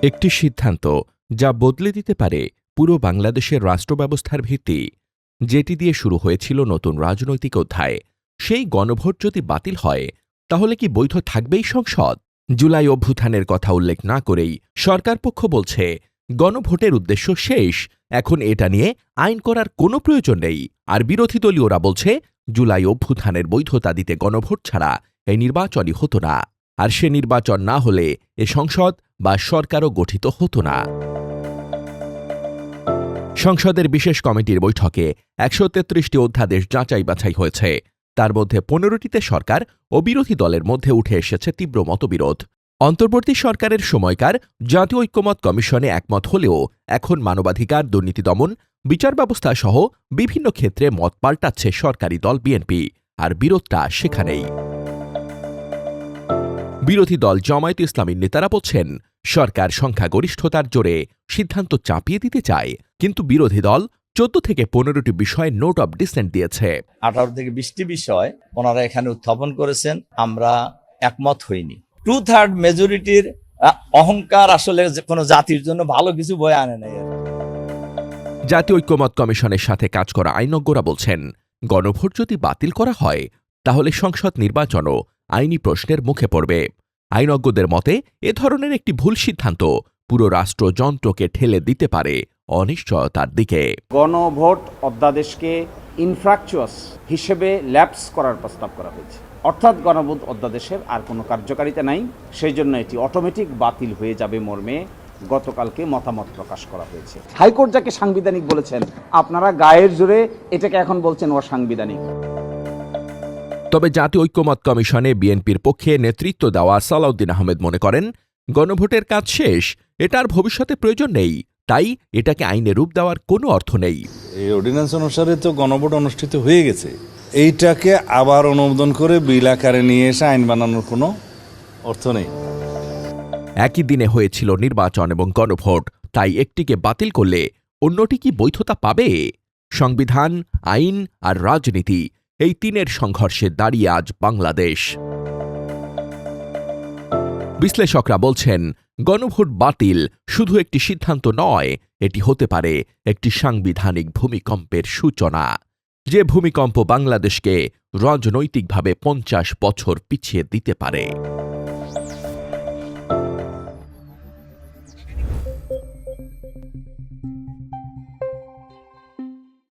একটি সিদ্ধান্ত যা বদলে দিতে পারে পুরো বাংলাদেশের রাষ্ট্রব্যবস্থার ভিত্তি, যেটি দিয়ে শুরু হয়েছিল নতুন রাজনৈতিক অধ্যায়। সেই গণভোট যদি বাতিল হয়, তাহলে কি বৈধ থাকবেই সংসদ? জুলাই অভ্যুত্থানের কথা উল্লেখ না করেই সরকার পক্ষ বলছে গণভোটের উদ্দেশ্য শেষ, এখন এটা নিয়ে আইন করার কোনো প্রয়োজন নেই। আর বিরোধী দলীয়রা বলছে জুলাই অভ্যুত্থানের বৈধতা দিতে গণভোট ছাড়া এই নির্বাচনই হতো না, আর সে নির্বাচন না হলে এ সংসদ বা সরকারও গঠিত হতো না। সংসদের বিশেষ কমিটির বৈঠকে ১৩৩টি অধ্যাদেশ যাচাই বাছাই হয়েছে। তার মধ্যে ১৫টিতে সরকার ও বিরোধী দলের মধ্যে উঠে এসেছে তীব্র মতবিরোধ। অন্তর্বর্তী সরকারের সময়কার জাতীয় ঐক্যমত কমিশনে একমত হলেও এখন মানবাধিকার, দুর্নীতি দমন, বিচার ব্যবস্থা সহ বিভিন্ন ক্ষেত্রে মত পাল্টাচ্ছে সরকারি দল বিএনপি, আর বিরোধটা সেখানেই। বিরোধী দল জামায়াত ইসলামীর নেতারা বলছেন সরকার সংখ্যাগরিষ্ঠতার জোরে সিদ্ধান্ত চাপিয়ে দিতে চায়, কিন্তু বিরোধী দল ১৪ থেকে ১৫টি বিষয়ে নোট অব ডিসেন্ট দিয়েছে। ১৮ থেকে ২০টি বিষয় ওনারা এখানে উত্থাপন করেছেন, আমরা একমত হইনি। 2/3 মেজরিটির অহংকার আসলে কোনো জাতির জন্য ভালো কিছু বয়ে আনে নাই। জাতীয় ঐক্যমত কমিশনের সাথে কাজ করা আইনজ্ঞরা বলছেন গণভোট যদি বাতিল করা হয়, তাহলে সংসদ নির্বাচনও আইনি প্রশ্নের মুখে পড়বে। আইনজ্ঞদের মতে এ ধরনের একটি ভুল সিদ্ধান্ত পুরো রাষ্ট্রযন্ত্রকে ঠেলে দিতে পারে অনিশ্চয়তার দিকে। গণভোট অধ্যাদেশকে ইনফ্রাকচুয়াস হিসেবে ল্যাপস করার প্রস্তাব করা হয়েছে, অর্থাৎ গণভোট অধ্যাদেশের আর কোনো কার্যকারিতা নাই, সেই জন্য এটি অটোমেটিক বাতিল হয়ে যাবে মর্মে গতকালকে মতামত প্রকাশ করা হয়েছে। হাইকোর্ট যাকে সাংবিধানিক বলেছেন, আপনারা গায়ের জোরে এটাকে এখন বলছেন অসাংবিধানিক। তবে জাতীয় ঐক্যমত কমিশনে বিএনপির পক্ষে নেতৃত্ব দেওয়া সালাউদ্দিন আহমেদ মনে করেন গণভোটের কাজ শেষ, এটার ভবিষ্যতে প্রয়োজন নেই, তাই এটাকে আইনে রূপ দেওয়ার কোনো অর্থ নেই। এই অর্ডিন্যান্স অনুসারে তো গণভোট অনুষ্ঠিত হয়ে গেছে, এইটাকে আবার অনুমোদন করে বিল আকারে নিয়ে এসে আইন বানানোর কোনো অর্থ নেই। একই দিনে হয়েছিল নির্বাচন এবং গণভোট, তাই একটিকে বাতিল করলে অন্যটি কি বৈধতা পাবে? সংবিধান, আইন আর রাজনীতি, এই তিনের সংঘর্ষে দাঁড়িয়ে আজ বাংলাদেশ। বিশ্লেষকরা বলছেন গণভোট বাতিল শুধু একটি সিদ্ধান্ত নয়, এটি হতে পারে একটি সাংবিধানিক ভূমিকম্পের সূচনা, যে ভূমিকম্প বাংলাদেশকে রাজনৈতিকভাবে ৫০ বছর পিছিয়ে দিতে পারে।